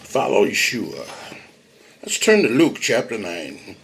Follow Yahshua. Let's turn to Luke chapter 9.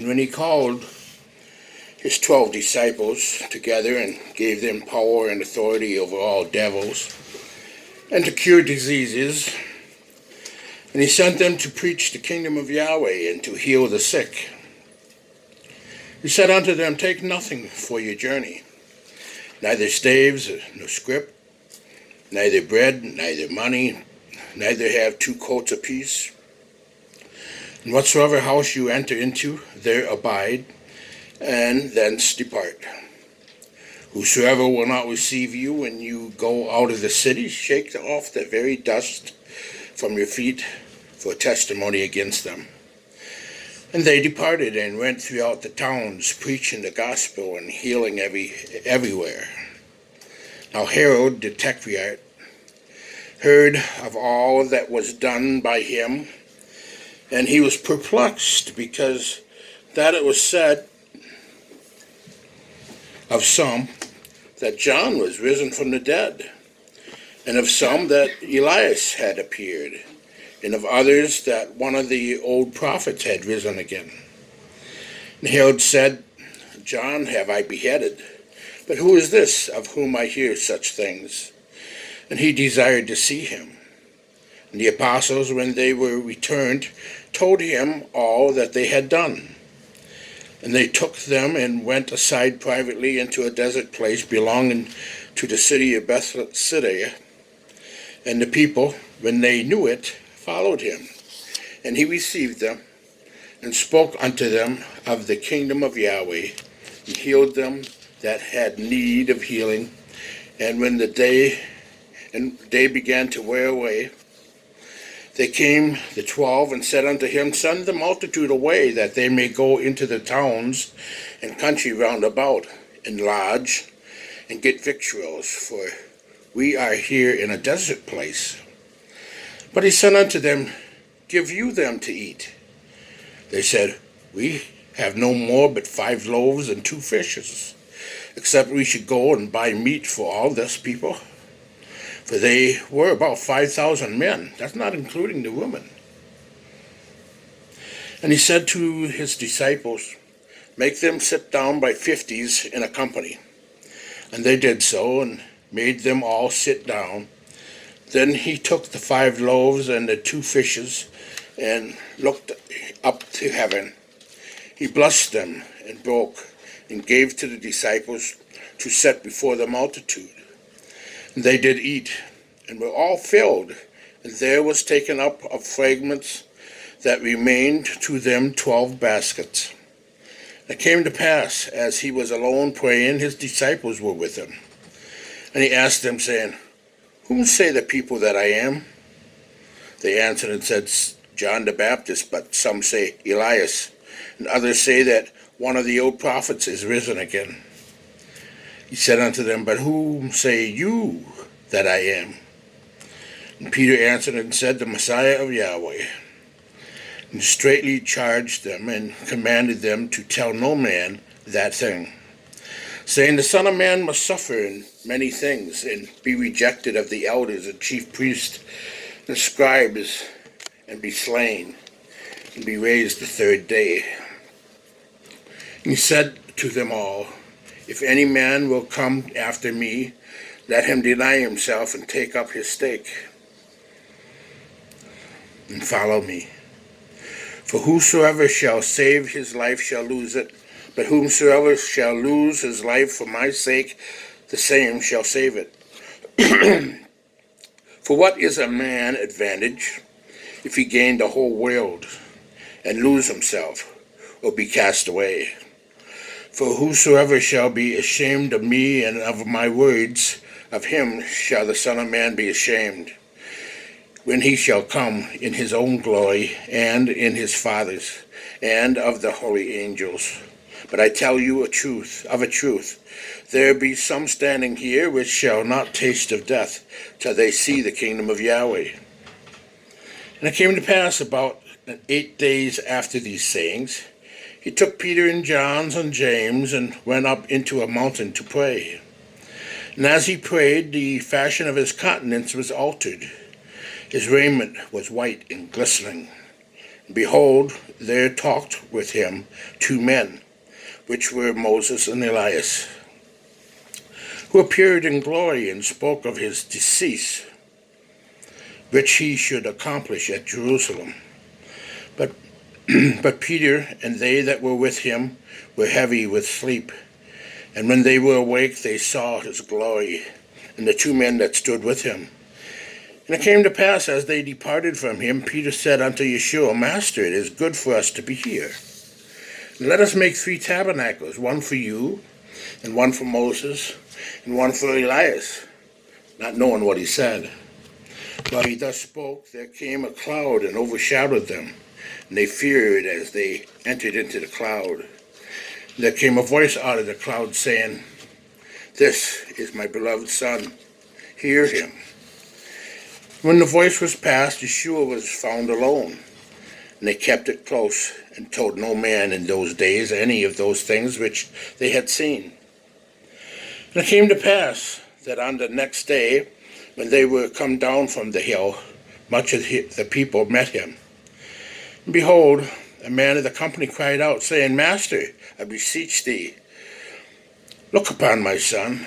When he called his 12 disciples together and gave them power and authority over all devils and to cure diseases, and he sent them to preach the kingdom of Yahweh and to heal the sick. He said unto them, Take nothing for your journey, neither staves nor scrip, neither bread, neither money, neither have 2 coats apiece. And whatsoever house you enter into, there abide, and thence depart. Whosoever will not receive you when you go out of the city, shake off the very dust from your feet for a testimony against them. And they departed and went throughout the towns, preaching the gospel and healing everywhere. Now Herod the Tetrarch heard of all that was done by him, and he was perplexed, because that it was said of some that John was risen from the dead, and of some that Elias had appeared, and of others that one of the old prophets had risen again. And Herod said, John have I beheaded, but who is this of whom I hear such things? And he desired to see him. And the apostles, when they were returned, told him all that they had done. And they took them and went aside privately into a desert place belonging to the city of Bethsaida. And the people, when they knew it, followed him. And he received them, and spoke unto them of the kingdom of Yahweh, and healed them that had need of healing. And when the day began to wear away, they came the 12 and said unto him, Send the multitude away, that they may go into the towns and country round about, and lodge, and get victuals, for we are here in a desert place. But he said unto them, Give you them to eat. They said, We have no more but 5 loaves and 2 fishes, except we should go and buy meat for all this people. For they were about 5,000 men. That's not including the women. And he said to his disciples, Make them sit down by 50s in a company. And they did so, and made them all sit down. Then he took the 5 loaves and the 2 fishes, and looked up to heaven. He blessed them, and broke, and gave to the disciples to set before the multitude. And they did eat, and were all filled, and there was taken up of fragments that remained to them 12 baskets. It came to pass, as he was alone praying, his disciples were with him. And he asked them, saying, Whom say the people that I am? They answered and said, John the Baptist, but some say Elias, and others say that one of the old prophets is risen again. He said unto them, But whom say you that I am? And Peter answered and said, The Messiah of Yahweh. And straitly charged them, and commanded them to tell no man that thing, saying, The Son of Man must suffer in many things, and be rejected of the elders and chief priests and scribes, and be slain, and be raised the 3rd day. And he said to them all, If any man will come after me, let him deny himself and take up his stake, and follow me. For whosoever shall save his life shall lose it, but whomsoever shall lose his life for my sake, the same shall save it. For what is a man advantage, if he gain the whole world, and lose himself, or be cast away? For whosoever shall be ashamed of me and of my words, of him shall the Son of Man be ashamed, when he shall come in his own glory, and in his Father's, and of the holy angels. But I tell you a truth, there be some standing here which shall not taste of death, till they see the kingdom of Yahweh. And it came to pass about 8 days after these sayings, he took Peter and John and James, and went up into a mountain to pray. And as he prayed, the fashion of his countenance was altered. His raiment was white and glistening. And behold, there talked with him 2 men, which were Moses and Elias, who appeared in glory and spoke of his decease, which he should accomplish at Jerusalem. But, but Peter and they that were with him were heavy with sleep. And when they were awake, they saw his glory, and the 2 men that stood with him. And it came to pass, as they departed from him, Peter said unto Yahshua, Master, it is good for us to be here. And let us make 3 tabernacles, one for you, and one for Moses, and one for Elias. Not knowing what he said. While he thus spoke, there came a cloud and overshadowed them, and they feared as they entered into the cloud. There came a voice out of the cloud saying, This is my beloved Son, hear him. When the voice was past, Yahshua was found alone, and they kept it close, and told no man in those days any of those things which they had seen. And it came to pass that on the next day, when they were come down from the hill, much of the people met him. And behold, a man of the company cried out, saying, Master, I beseech thee, look upon my son,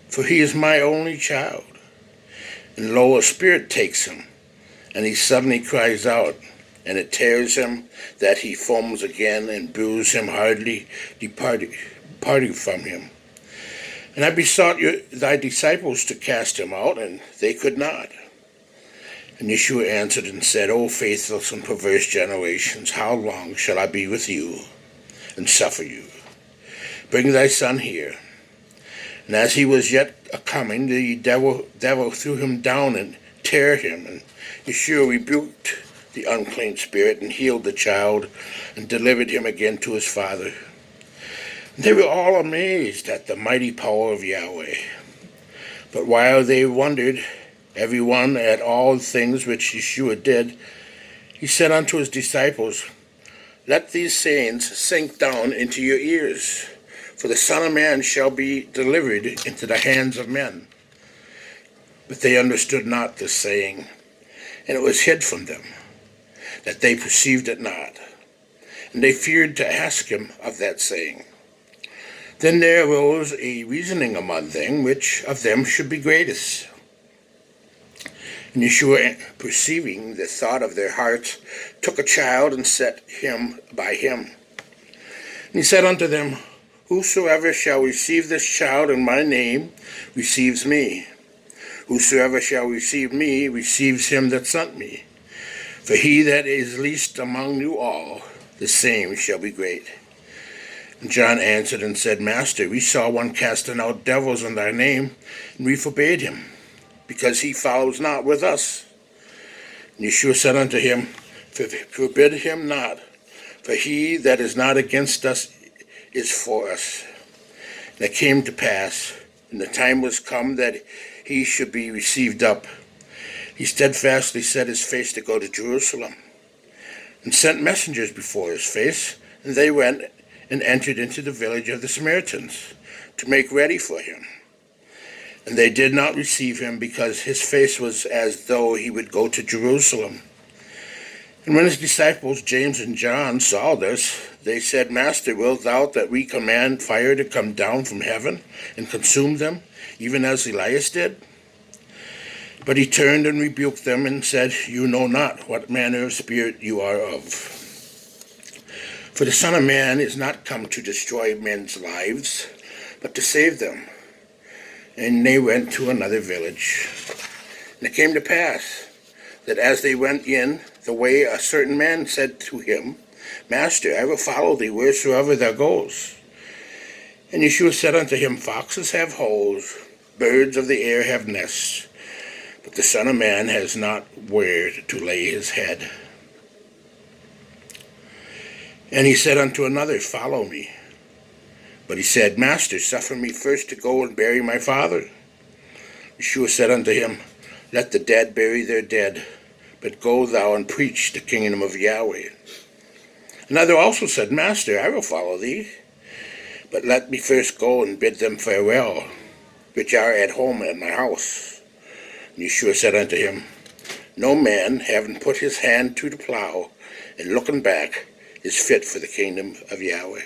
for he is my only child. And lo, a spirit takes him, and he suddenly cries out, and it tears him that he foams again, and bruise him hardly departing from him. And I besought thy disciples to cast him out, and they could not. And Yahshua answered and said, O faithless and perverse generations, how long shall I be with you and suffer you? Bring thy son here. And as he was yet a-coming, the devil threw him down and tear him. And Yahshua rebuked the unclean spirit and healed the child and delivered him again to his father. And they were all amazed at the mighty power of Yahweh. But while they wondered, every one at all things which Yahshua did, he said unto his disciples, Let these sayings sink down into your ears, for the Son of Man shall be delivered into the hands of men. But they understood not this saying, and it was hid from them, that they perceived it not. And they feared to ask him of that saying. Then there arose a reasoning among them, which of them should be greatest. And Yahshua, perceiving the thought of their hearts, took a child and set him by him. And he said unto them, Whosoever shall receive this child in my name receives me. Whosoever shall receive me receives him that sent me. For he that is least among you all, the same shall be great. And John answered and said, Master, we saw one casting out devils in thy name, and we forbade him, because he follows not with us. And Yahshua said unto him, Forbid him not, for he that is not against us is for us. And it came to pass, and the time was come that he should be received up. He steadfastly set his face to go to Jerusalem, and sent messengers before his face, and they went and entered into the village of the Samaritans, to make ready for him. And they did not receive him, because his face was as though he would go to Jerusalem. And when his disciples James and John saw this, they said, Master, wilt thou that we command fire to come down from heaven and consume them, even as Elias did? But he turned and rebuked them and said, You know not what manner of spirit you are of. For the Son of Man is not come to destroy men's lives, but to save them. And they went to another village. And it came to pass that as they went in the way, a certain man said to him, Master, I will follow thee wheresoever thou goest. And Yahshua said unto him, Foxes have holes, birds of the air have nests, but the Son of Man has not where to lay his head. And he said unto another, Follow me. But he said, Master, suffer me first to go and bury my father. Yahshua said unto him, Let the dead bury their dead, but go thou and preach the kingdom of Yahweh. Another also said, Master, I will follow thee, but let me first go and bid them farewell. which are at home at my house. And Yahshua said unto him, No man, having put his hand to the plow, and looking back, is fit for the kingdom of Yahweh.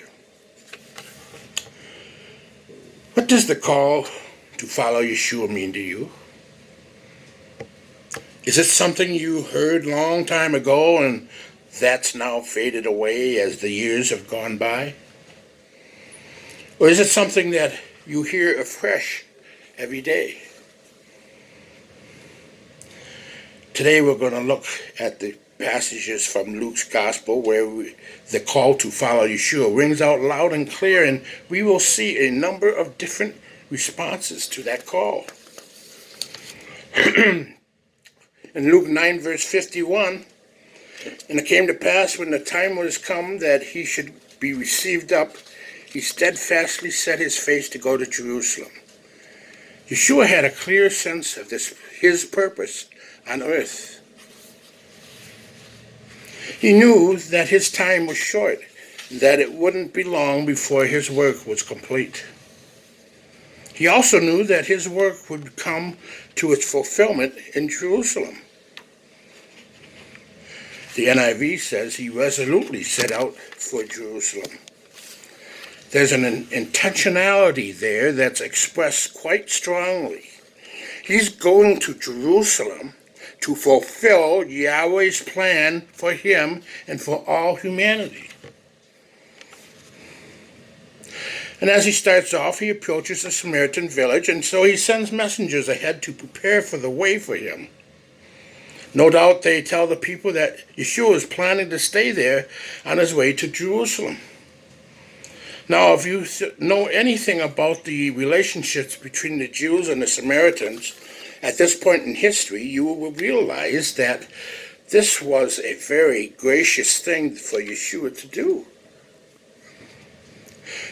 What does the call to follow Yahshua mean to you? Is it something you heard a long time ago and that's now faded away as the years have gone by? Or is it something that you hear afresh every day? Today we're going to look at the passages from Luke's Gospel where the call to follow Yahshua rings out loud and clear, and we will see a number of different responses to that call. In Luke 9 verse 51, and it came to pass when the time was come that he should be received up, he steadfastly set his face to go to Jerusalem. Yahshua had a clear sense of his purpose on earth. He knew that his time was short, that it wouldn't be long before his work was complete. He also knew that his work would come to its fulfillment in Jerusalem. The NIV says he resolutely set out for Jerusalem. There's an intentionality there that's expressed quite strongly. He's going to Jerusalem to fulfill Yahweh's plan for him and for all humanity. And as he starts off, he approaches a Samaritan village, and so he sends messengers ahead to prepare for the way for him. No doubt they tell the people that Yahshua is planning to stay there on his way to Jerusalem. Now, if you know anything about the relationships between the Jews and the Samaritans at this point in history, you will realize that this was a very gracious thing for Yahshua to do.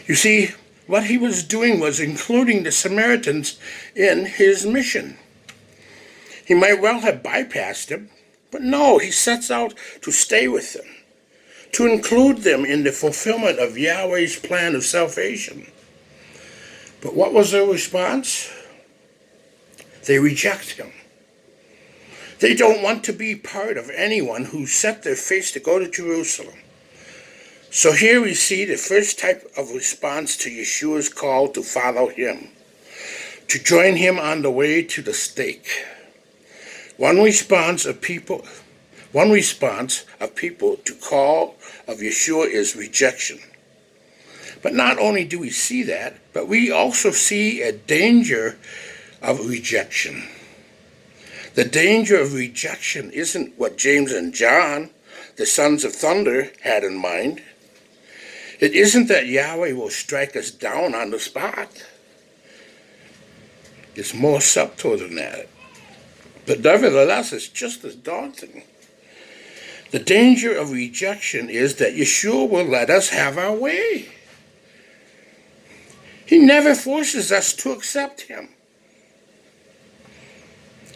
You see, what he was doing was including the Samaritans in his mission. He might well have bypassed them, but no, he sets out to stay with them, to include them in the fulfillment of Yahweh's plan of salvation. But what was their response? They reject him. They don't want to be part of anyone who set their face to go to Jerusalem. So here we see the first type of response to Yahshua's call to follow him, to join him on the way to the stake. One response of people to call of Yahshua is rejection. But not only do we see that, but we also see a danger of rejection. The danger of rejection isn't what James and John, the sons of thunder, had in mind. It isn't that Yahweh will strike us down on the spot. It's more subtle than that. But nevertheless, it's just as daunting. The danger of rejection is that Yahshua will let us have our way. He never forces us to accept him.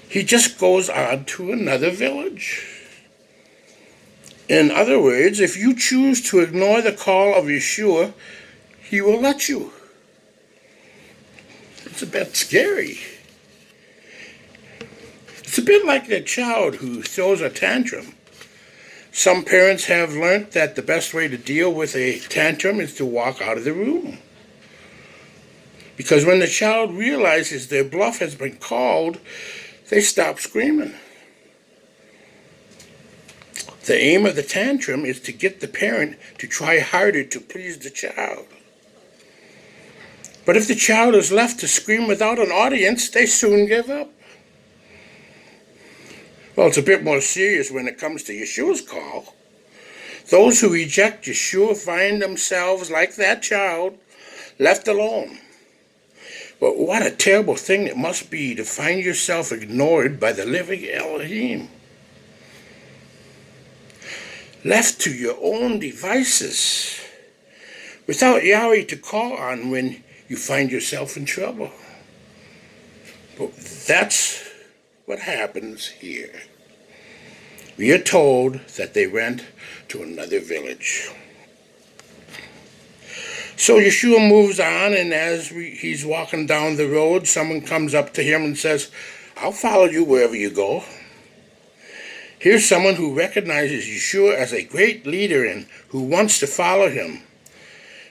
He just goes on to another village. In other words, if you choose to ignore the call of Yahshua, he will let you. It's a bit scary. It's a bit like the child who throws a tantrum. Some parents have learned that the best way to deal with a tantrum is to walk out of the room. Because when the child realizes their bluff has been called, they stop screaming. The aim of the tantrum is to get the parent to try harder to please the child. But if the child is left to scream without an audience, they soon give up. Well, it's a bit more serious when it comes to Yahshua's call. Those who reject Yahshua find themselves like that child, left alone. But what a terrible thing it must be to find yourself ignored by the living Elohim. Left to your own devices, without Yahweh to call on when you find yourself in trouble. But that's what happens here. We are told that they went to another village. So Yahshua moves on, and as he's walking down the road, someone comes up to him and says, "I'll follow you wherever you go." Here's someone who recognizes Yahshua as a great leader and who wants to follow him.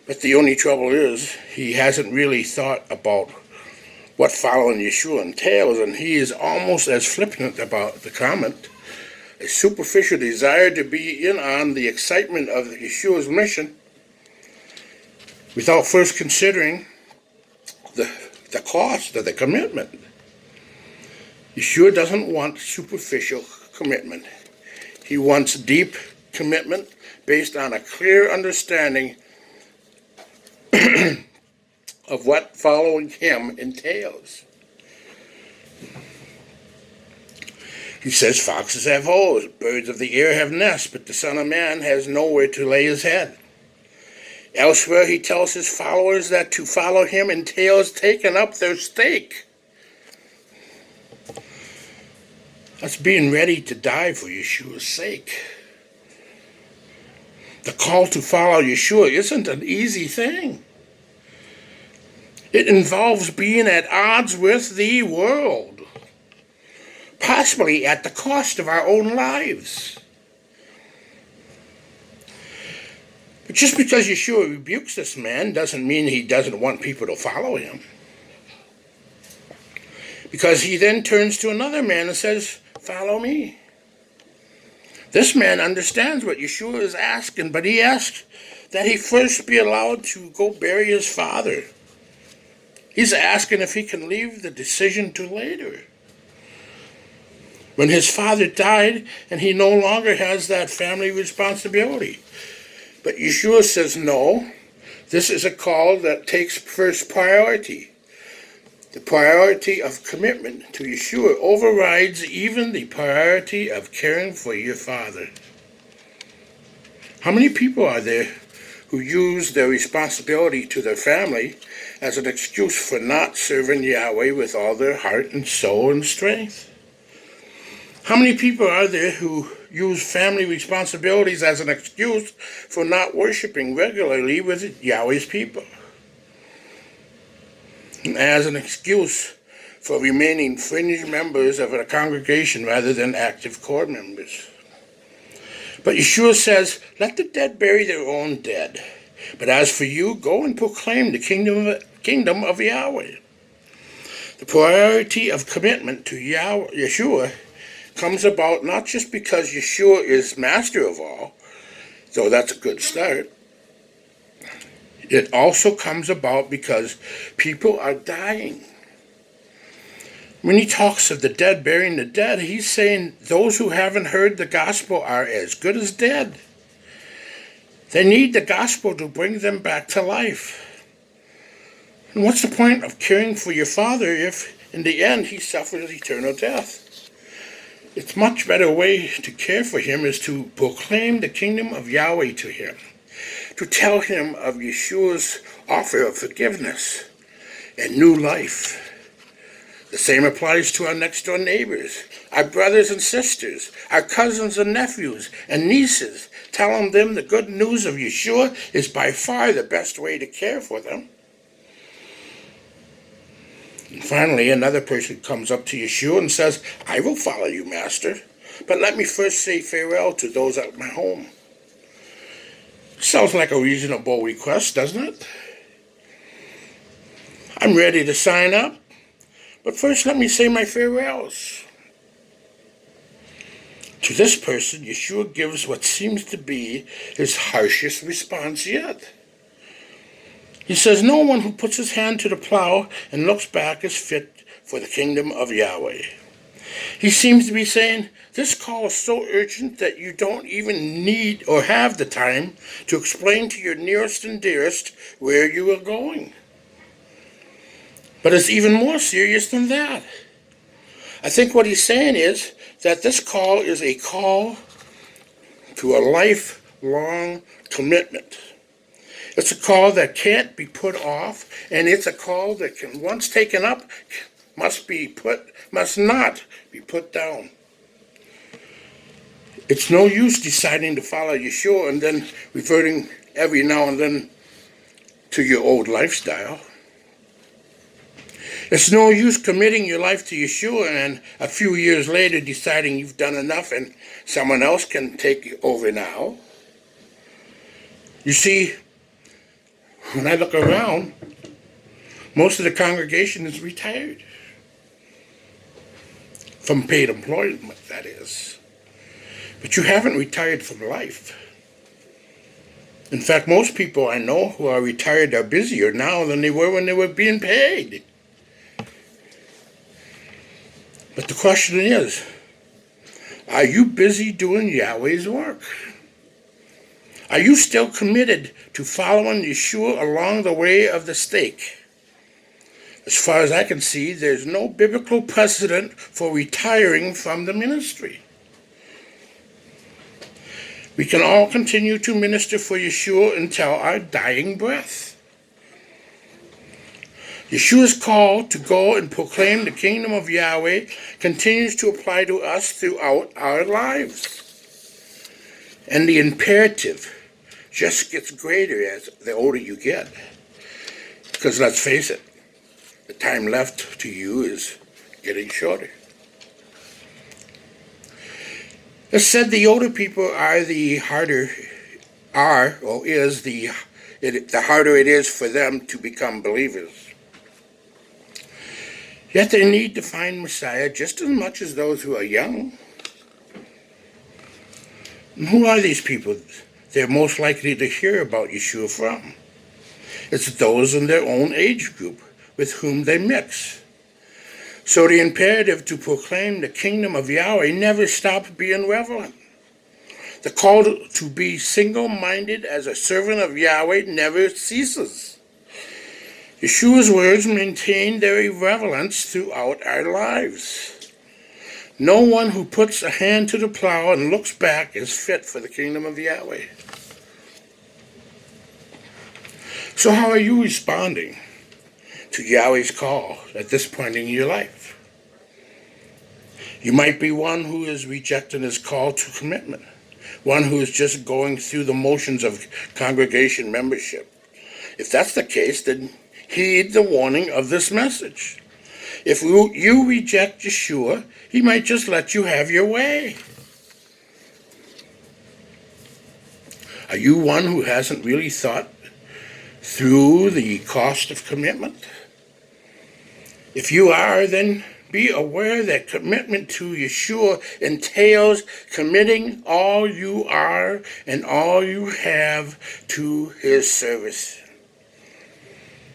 But the only trouble is, he hasn't really thought about what following Yahshua entails, and he is almost as flippant about the comment. A superficial desire to be in on the excitement of Yeshua's mission without first considering the cost of the commitment. Yeshua doesn't want superficial commitment. He wants deep commitment based on a clear understanding of what following him entails. He says, "Foxes have holes, birds of the air have nests, but the Son of Man has nowhere to lay his head." Elsewhere, he tells his followers that to follow him entails taking up their stake. That's being ready to die for Yeshua's sake. The call to follow Yeshua isn't an easy thing. It involves being at odds with the world, possibly at the cost of our own lives. But just because Yeshua rebukes this man doesn't mean he doesn't want people to follow him. Because he then turns to another man and says, "Follow me." This man understands what Yeshua is asking, but he asks that he first be allowed to go bury his father. He's asking if he can leave the decision to later, when his father died and he no longer has that family responsibility. But Yeshua says, no, this is a call that takes first priority. The priority of commitment to Yeshua overrides even the priority of caring for your father. How many people are there who use their responsibility to their family as an excuse for not serving Yahweh with all their heart and soul and strength? How many people are there who use family responsibilities as an excuse for not worshiping regularly with Yahweh's people? As an excuse for remaining fringe members of a congregation rather than active core members. But Yeshua says, "Let the dead bury their own dead. But as for you, go and proclaim the kingdom of Yahweh." The priority of commitment to Yeshua comes about not just because Yeshua is master of all, though that's a good start. It also comes about because people are dying. When he talks of the dead burying the dead, he's saying those who haven't heard the gospel are as good as dead. They need the gospel to bring them back to life. And what's the point of caring for your father if, in the end, he suffers eternal death? It's much better way to care for him is to proclaim the kingdom of Yahweh to him, to tell him of Yeshua's offer of forgiveness and new life. The same applies to our next-door neighbors, our brothers and sisters, our cousins and nephews and nieces, telling them the good news of Yeshua is by far the best way to care for them. And finally, another person comes up to Yeshua and says, "I will follow you, Master, but let me first say farewell to those at my home." Sounds like a reasonable request, doesn't it? I'm ready to sign up, but first let me say my farewells. To this person, Yeshua gives what seems to be his harshest response yet. He says, "No one who puts his hand to the plow and looks back is fit for the kingdom of Yahweh." He seems to be saying, this call is so urgent that you don't even need or have the time to explain to your nearest and dearest where you are going. But it's even more serious than that. I think what he's saying is that this call is a call to a lifelong commitment. It's a call that can't be put off, and it's a call that can, once taken up, must not be put down. It's no use deciding to follow Yeshua and then reverting every now and then to your old lifestyle. It's no use committing your life to Yahshua and a few years later deciding you've done enough and someone else can take over now. You see, when I look around, most of the congregation is retired. From paid employment, that is. But you haven't retired from life. In fact, most people I know who are retired are busier now than they were when they were being paid. But the question is, are you busy doing Yahweh's work? Are you still committed to following Yahshua along the way of the stake? As far as I can see, there's no biblical precedent for retiring from the ministry. We can all continue to minister for Yahshua until our dying breath. Yeshua's call to go and proclaim the kingdom of Yahweh continues to apply to us throughout our lives. And the imperative just gets greater as the older you get. Because let's face it, the time left to you is getting shorter. It's said the older people are the harder it is for them to become believers. Yet they need to find Messiah just as much as those who are young. And who are these people they're most likely to hear about Yahshua from? It's those in their own age group with whom they mix. So the imperative to proclaim the kingdom of Yahweh never stops being relevant. The call to be single-minded as a servant of Yahweh never ceases. Yeshua's words maintain their relevance throughout our lives. No one who puts a hand to the plow and looks back is fit for the kingdom of Yahweh. So how are you responding to Yahweh's call at this point in your life? You might be one who is rejecting his call to commitment, one who is just going through the motions of congregation membership. If that's the case, then heed the warning of this message. If you reject Yahshua, he might just let you have your way. Are you one who hasn't really thought through the cost of commitment? If you are, then be aware that commitment to Yahshua entails committing all you are and all you have to his service.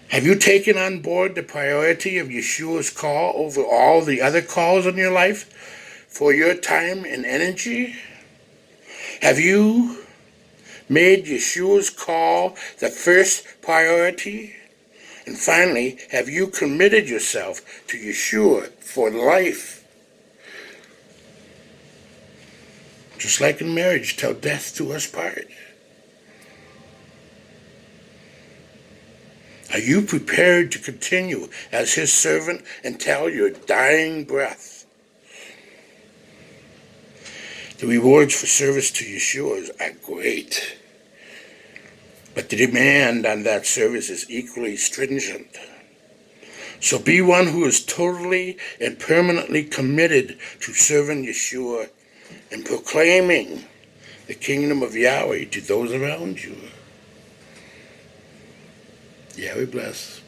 Have you taken on board the priority of Yeshua's call over all the other calls in your life for your time and energy? Have you made Yeshua's call the first priority? And finally, have you committed yourself to Yahshua for life? Just like in marriage, till death do us part. Are you prepared to continue as his servant until your dying breath? The rewards for service to Yeshua are great, but the demand on that service is equally stringent. So be one who is totally and permanently committed to serving Yeshua and proclaiming the kingdom of Yahweh to those around you. Yahweh bless.